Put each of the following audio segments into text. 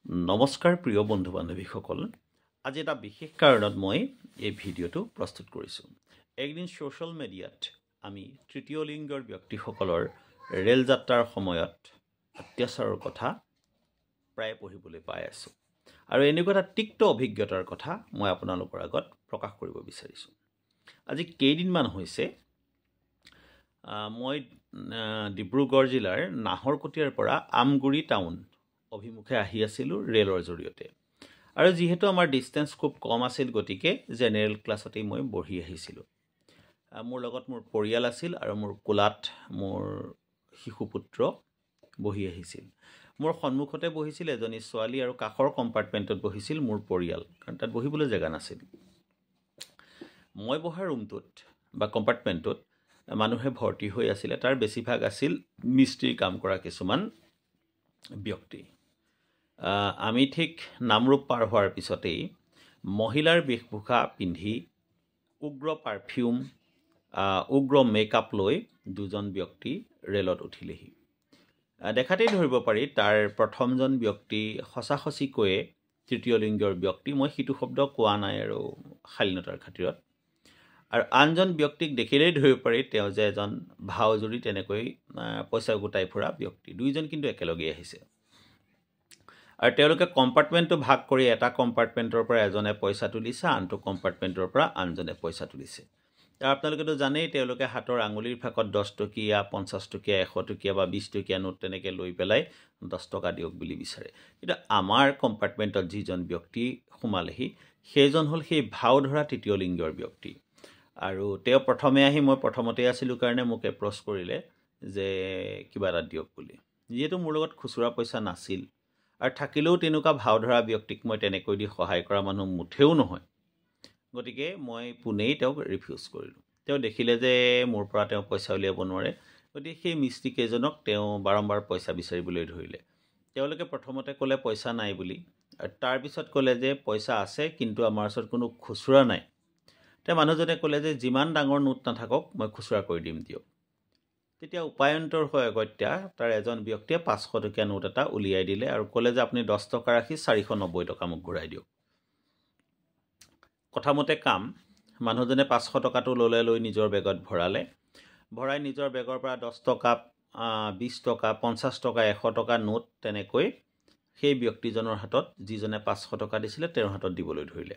নমস্কাৰ প্ৰিয় বন্ধু বান্ধৱীসকল, আজি এটা বিশেষ কাৰণত মই এই ভিডিঅ'টো প্ৰস্তুত কৰিছোঁ। একদিন ছ'চিয়েল মিডিয়াত আমি তৃতীয় লিংগৰ ব্যক্তিসকলৰ ৰেল যাত্ৰাৰ সময়ত অত্যাচাৰৰ কথা প্ৰায় পঢ়িবলৈ পাই আছোঁ, আৰু এনেকুৱা এটা তিক্ত অভিজ্ঞতাৰ কথা মই আপোনালোকৰ আগত প্ৰকাশ কৰিব বিচাৰিছোঁ। আজি কেইদিনমান হৈছে মই ডিব্ৰুগড় জিলাৰ নাহৰকটীয়াৰ পৰা আমগুৰি টাউন অভিমুখে আহি আছিলোঁ ৰেলৰ জৰিয়তে, আৰু যিহেতু আমাৰ ডিষ্টেঞ্চ খুব কম আছিল, গতিকে জেনেৰেল ক্লাছতেই মই বহি আহিছিলোঁ। মোৰ লগত মোৰ পৰিয়াল আছিল আৰু মোৰ কোলাত মোৰ শিশুপুত্ৰ বহি আহিছিল। মোৰ সন্মুখতে বহিছিল এজনী ছোৱালী আৰু কাষৰ কম্পাৰ্টমেণ্টত বহিছিল মোৰ পৰিয়াল, কাৰণ তাত বহিবলৈ জেগা নাছিল। মই বহা ৰুমটোত বা কম্পাৰ্টমেণ্টটোত মানুহে ভৰ্তি হৈ আছিলে। তাৰ বেছিভাগ আছিল মিস্ত্ৰীৰ কাম কৰা কিছুমান ব্যক্তি। আমি ঠিক নামৰূপ পাৰ হোৱাৰ পিছতেই মহিলাৰ বেশভূষা পিন্ধি উগ্ৰ পাৰফিউম উগ্ৰ মেকআপ লৈ দুজন ব্যক্তি ৰেলত উঠিলেহি। দেখাতেই ধৰিব পাৰি তাৰ প্ৰথমজন ব্যক্তি সঁচাসঁচিকৈয়ে তৃতীয় লিংগৰ ব্যক্তি। মই সিটো শব্দ কোৱা নাই আৰু শালীনতাৰ খাতিৰত। আৰু আনজন ব্যক্তিক দেখিলেই ধৰিব পাৰি তেওঁ যে এজন ভাওজুৰি তেনেকৈ পইচা গোটাই ফুৰা ব্যক্তি। দুইজন কিন্তু একেলগেই আহিছে, আৰু তেওঁলোকে কম্পাৰ্টমেণ্টটো ভাগ কৰি এটা কম্পাৰ্টমেণ্টৰ পৰা এজনে পইচা তুলিছে, আনটো কম্পাৰ্টমেণ্টৰ পৰা আনজনে পইচা তুলিছে। আৰু আপোনালোকেতো জানেই তেওঁলোকে হাতৰ আঙুলিৰ ফাঁকত 10 টকীয়া 50 টকীয়া 100 টকীয়া বা 20 টকীয়া নোট তেনেকৈ লৈ পেলাই 10 টকা দিয়ক বুলি বিচাৰে। কিন্তু আমাৰ কম্পাৰ্টমেণ্টত যিজন ব্যক্তি সোমালেহি সেইজন হ'ল সেই ভাও ধৰা তৃতীয় লিংগৰ ব্যক্তি। আৰু তেওঁ প্ৰথমে আহি, মই প্ৰথমতেই আছিলোঁ কাৰণে মোক এপ্ৰ'চ কৰিলে যে কিবা এটা দিয়ক বুলি। যিহেতু মোৰ লগত খুচুৰা পইচা নাছিল আৰু থাকিলেও তেনেকুৱা ভাও ধৰা ব্যক্তিক মই তেনেকৈ দি সহায় কৰা মানুহ মুঠেও নহয়, গতিকে মই পোনেই তেওঁক ৰিফিউজ কৰিলোঁ। তেওঁ দেখিলে যে মোৰ পৰা তেওঁ পইচা উলিয়াব নোৱাৰে, গতিকে সেই মিস্ত্ৰীকেইজনক তেওঁ বাৰম্বাৰ পইচা বিচাৰিবলৈ ধৰিলে। তেওঁলোকে প্ৰথমতে ক'লে পইচা নাই বুলি, আৰু তাৰপিছত ক'লে যে পইচা আছে কিন্তু আমাৰ ওচৰত কোনো খুচুৰা নাই। তেওঁ মানুহজনে ক'লে যে যিমান ডাঙৰ নোট নাথাকক মই খুচুৰা কৰি দিম দিয়ক। তেতিয়া উপায়ন্তৰ হৈ অগত্যা তাৰ এজন ব্যক্তিয়ে 500 টকীয়া নোট এটা উলিয়াই দিলে আৰু ক'লে যে আপুনি 10 টকা ৰাখি 490 টকা মোক ঘূৰাই দিয়ক। কথামতে কাম। মানুহজনে 500 টকাটো ল'লে, লৈ নিজৰ বেগত ভৰাই নিজৰ বেগৰ পৰা 10 টকা 20 টকা 50 টকা 100 টকা নোট তেনেকৈ সেই ব্যক্তিজনৰ হাতত, যিজনে 500 টকা দিছিলে তেওঁৰ হাতত দিবলৈ ধৰিলে।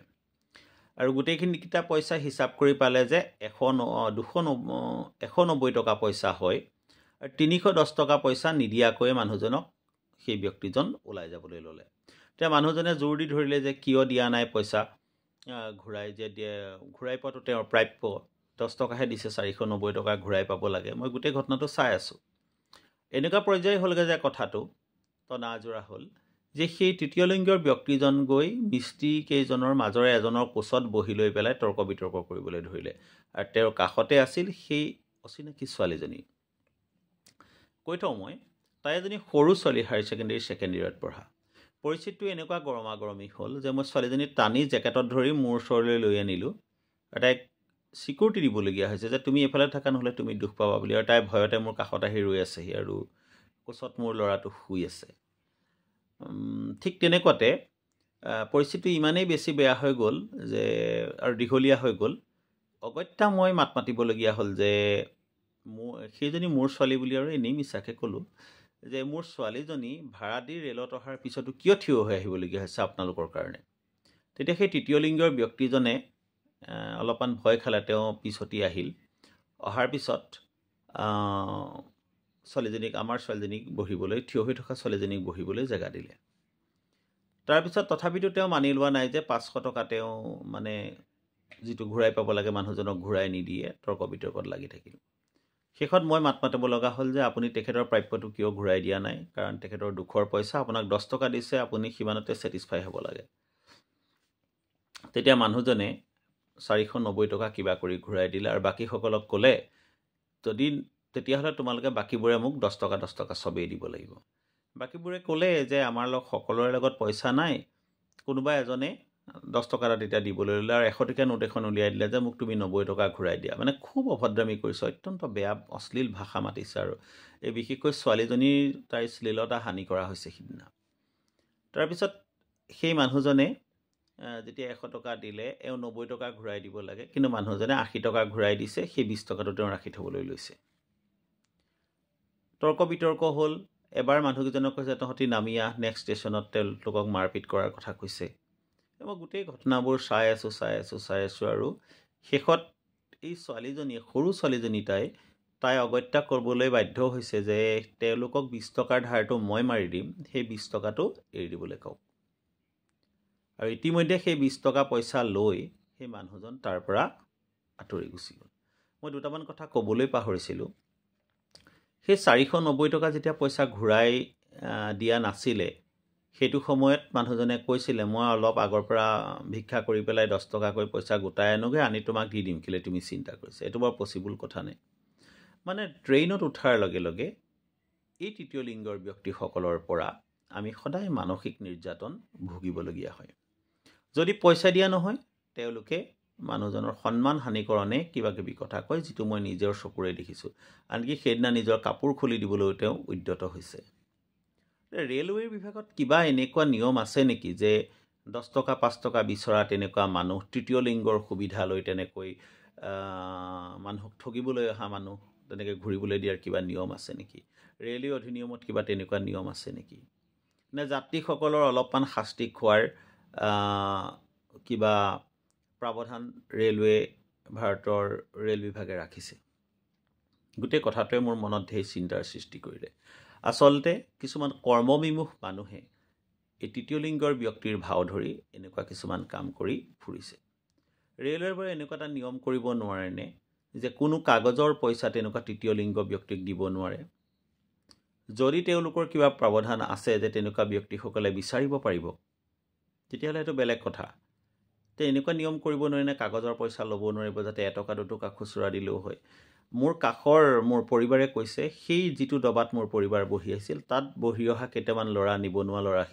আৰু গোটেইখিনিকেইটা পইচা হিচাপ কৰি পালে যে 190 টকা পইচা হয়, আৰু 310 টকা পইচা নিদিয়াকৈ মানুহজনক সেই ব্যক্তিজন ওলাই যাবলৈ ল'লে। তেতিয়া মানুহজনে জোৰ দি ধৰিলে যে কিয় দিয়া নাই পইচা, ঘূৰাই পোৱাটো তেওঁৰ প্ৰাপ্য। 10 টকাহে দিছে, 490 টকা ঘূৰাই পাব লাগে। মই গোটেই ঘটনাটো চাই আছোঁ। এনেকুৱা পৰ্যায় হ'লগৈ যে কথাটো টনাজোৰা হ'ল যে সেই তৃতীয় লিংগৰ ব্যক্তিজন গৈ মিস্ত্ৰী কেইজনৰ মাজৰে এজনৰ কোচত বহি লৈ পেলাই তৰ্ক বিতৰ্ক কৰিবলৈ ধৰিলে, আৰু তেওঁৰ কাষতে আছিল সেই অচিনাকি ছোৱালীজনী। কৈ থওঁ মই, তাই এজনী সৰু ছোৱালী, হায়াৰ ছেকেণ্ডেৰী ছেকেণ্ড ইয়েৰত পঢ়া। পৰিস্থিতিটো এনেকুৱা গৰমাগৰমি হ'ল যে মই ছোৱালীজনী টানি জেকেটত ধৰি মোৰ ওচৰলৈ লৈ আনিলোঁ, আৰু তাইক চিকিউৰিটি দিবলগীয়া হৈছে যে তুমি এইফালে থাকা, নহ'লে তুমি দুখ পাবা বুলি। আৰু তাই ভয়তে মোৰ কাষত আহি ৰৈ আছেহি, আৰু কোচত মোৰ ল'ৰাটো শুই আছে। ঠিক তেনেকুৱাতে পৰিস্থিতি ইমানেই বেছি বেয়া হৈ গ'ল যে, আৰু দীঘলীয়া হৈ গ'ল, অগত্যা মই মাত মাতিবলগীয়া হ'ল যে সেইজনী মোৰ ছোৱালী বুলি, আৰু এনেই মিছাকৈ ক'লোঁ যে মোৰ ছোৱালীজনী ভাড়া দি ৰেলত অহাৰ পিছতো কিয় থিয় হৈ আহিবলগীয়া হৈছে আপোনালোকৰ কাৰণে। তেতিয়া সেই তৃতীয় লিংগৰ ব্যক্তিজনে অলপমান ভয় খালে, তেওঁ পিছতি আহিল। অহাৰ পিছত আমাৰ ছোৱালীজনীক বহিবলৈ, থিয় হৈ থকা ছোৱালীজনীক বহিবলৈ জেগা দিলে। তাৰপিছত তথাপিতো তেওঁ মানি লোৱা নাই যে 500 টকা তেওঁ মানে যিটো ঘূৰাই পাব লাগে মানুহজনক ঘূৰাই নিদিয়ে, তৰ্ক বিতৰ্কত লাগি থাকিল। শেষত মই মাত মাতিব লগা হ'ল যে আপুনি তেখেতৰ প্ৰাপ্যটো কিয় ঘূৰাই দিয়া নাই, কাৰণ তেখেতৰ দুখৰ পইচা, আপোনাক 10 টকা দিছে, আপুনি সিমানতে ছেটিছফাই হ'ব লাগে। তেতিয়া মানুহজনে 490 টকা কিবা কৰি ঘূৰাই দিলে, আৰু বাকীসকলক ক'লে তেতিয়াহ'লে তোমালোকে বাকীবোৰে মোক 10 টকা চবেই দিব লাগিব। বাকীবোৰে ক'লে যে আমাৰ সকলোৰে লগত পইচা নাই, কোনোবা এজনে 10 টকা এটা তেতিয়া দিবলৈ ল'লে, আৰু 100 টকীয়া নোট এখন উলিয়াই দিলে যে মোক তুমি 90 টকা ঘূৰাই দিয়া। মানে খুব অভদ্ৰামী কৰিছে, অত্যন্ত বেয়া অশ্লীল ভাষা মাতিছে, আৰু এই বিশেষকৈ ছোৱালীজনীৰ তাইৰ শ্লীলতা হানি কৰা হৈছে সিদিনা। তাৰপিছত সেই মানুহজনে যেতিয়া 100 টকা দিলে এওঁ 90 টকা ঘূৰাই দিব লাগে, কিন্তু মানুহজনে 80 টকা ঘূৰাই দিছে, সেই 20 টকাটো তেওঁ ৰাখি থ'বলৈ লৈছে। তৰ্ক বিতৰ্ক হ'ল। এবাৰ মানুহকেইজনক কৈছে তহঁতি নামি আহ, নেক্সট ষ্টেচনত তেওঁলোকক মাৰপিট কৰাৰ কথা কৈছে। মই গোটেই ঘটনাবোৰ চাই আছোঁ আৰু শেষত এই ছোৱালীজনীয়ে, সৰু ছোৱালীজনী তাই অগত্যা কৰিবলৈ বাধ্য হৈছে যে তেওঁলোকক 20 টকাৰ ধাৰটো মই মাৰি দিম, সেই 20 টকাটো এৰি দিবলৈ কওক। আৰু ইতিমধ্যে সেই 20 টকা পইচা লৈ সেই মানুহজন তাৰ পৰা আঁতৰি গুচি গ'ল। মই দুটামান কথা ক'বলৈ পাহৰিছিলোঁ। সেই 490 টকা যেতিয়া পইচা ঘূৰাই দিয়া নাছিলে, সেইটো সময়ত মানুহজনে কৈছিলে মই অলপ আগৰ পৰা ভিক্ষা কৰি পেলাই 10 টকাকৈ পইচা গোটাই আনোগৈ, আনি তোমাক দি দিম, কেলৈ তুমি চিন্তা কৰিছা। এইটো বৰ পচিবল কথা নাই। মানে ট্ৰেইনত উঠাৰ লগে লগে এই তৃতীয় লিংগৰ ব্যক্তিসকলৰ পৰা আমি সদায় মানসিক নিৰ্যাতন ভুগিবলগীয়া হয়। যদি পইচা দিয়া নহয়, তেওঁলোকে মানুহজনৰ সন্মান হানিকৰণে কিবা কিবি কথা কয়, যিটো মই নিজৰ চকুৰে দেখিছোঁ। আনকি সেইদিনা নিজৰ কাপোৰ খুলি দিবলৈও তেওঁ উদ্যত হৈছে। ৰেলৱে বিভাগত কিবা এনেকুৱা নিয়ম আছে নেকি যে 10 টকা 5 টকা বিচৰা তেনেকুৱা মানুহ, তৃতীয় লিংগৰ সুবিধা লৈ তেনেকৈ মানুহক ঠগিবলৈ অহা মানুহ তেনেকৈ ঘূৰিবলৈ দিয়াৰ কিবা নিয়ম আছে নেকি? ৰেলৱে অধিনিয়মত কিবা তেনেকুৱা নিয়ম আছে নেকি? নে যাত্ৰীসকলৰ অলপমান শাস্তি খোৱাৰ কিবা প্ৰাৱধান ৰেলৱে, ভাৰতৰ ৰেল বিভাগে ৰাখিছে? গোটেই কথাটোৱে মোৰ মনত ঢেৰ চিন্তাৰ সৃষ্টি কৰিলে। আচলতে কিছুমান কৰ্মবিমুখ মানুহে এই তৃতীয় লিংগৰ ব্যক্তিৰ ভাও ধৰি এনেকুৱা কিছুমান কাম কৰি ফুৰিছে। ৰেলৱেৰ পৰা এনেকুৱা এটা নিয়ম কৰিব নোৱাৰেনে যে কোনো কাগজৰ পইচা তেনেকুৱা তৃতীয় লিংগ ব্যক্তিক দিব নোৱাৰে? যদি তেওঁলোকৰ কিবা প্ৰাৱধান আছে যে তেনেকুৱা ব্যক্তিসকলে বিচাৰিব পাৰিব, তেতিয়াহ'লে সেইটো বেলেগ কথা। এনেকুৱা নিয়ম কৰিব নোৱাৰেনে কাগজৰ পইচা ল'ব নোৱাৰিব, যাতে 1 টকা 2 টকা খুচুৰা দিলেও হয়? মোৰ কাষৰ মোৰ পৰিবাৰে কৈছে সেই যিটো দবাত মোৰ পৰিবাৰ বহি আছিল, তাত বহি অহা কেইটামান ল'ৰা, নিবনুৱা ল'ৰা,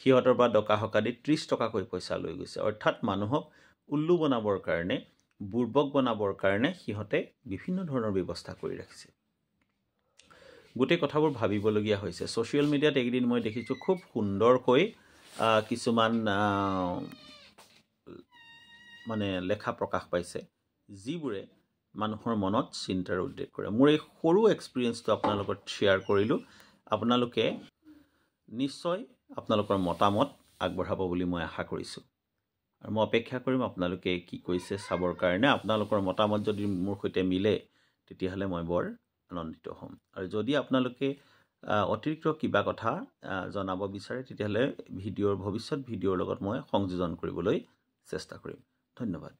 সিহঁতৰ পৰা ডকা হকা দি 30 টকাকৈ পইচা লৈ গৈছে। অৰ্থাৎ মানুহক উল্লু বনাবৰ কাৰণে, বুৰ্বক বনাবৰ কাৰণে সিহঁতে বিভিন্ন ধৰণৰ ব্যৱস্থা কৰি ৰাখিছে। গোটেই কথাবোৰ ভাবিবলগীয়া হৈছে। ছ'চিয়েল মিডিয়াত এইকেইদিন মই দেখিছোঁ খুব সুন্দৰকৈ কিছুমান মানে লেখা প্ৰকাশ পাইছে, যিবোৰে মানুহৰ মনত চিন্তাৰ উদ্ৰেক কৰে। মোৰ এই সৰু এক্সপিৰিয়েঞ্চটো আপোনালোকৰ শ্বেয়াৰ কৰিলোঁ। আপোনালোকে নিশ্চয় আপোনালোকৰ মতামত আগবঢ়াব বুলি মই আশা কৰিছোঁ। আৰু মই অপেক্ষা কৰিম আপোনালোকে কি কৈছে চাবৰ কাৰণে। আপোনালোকৰ মতামত যদি মোৰ সৈতে মিলে, তেতিয়াহ'লে মই বৰ আনন্দিত হ'ম। আৰু যদি আপোনালোকে অতিৰিক্ত কিবা কথা জনাব বিচাৰে, তেতিয়াহ'লে ভৱিষ্যত ভিডিঅ'ৰ লগত মই সংযোজন কৰিবলৈ চেষ্টা কৰিম। ধন্যবাদ।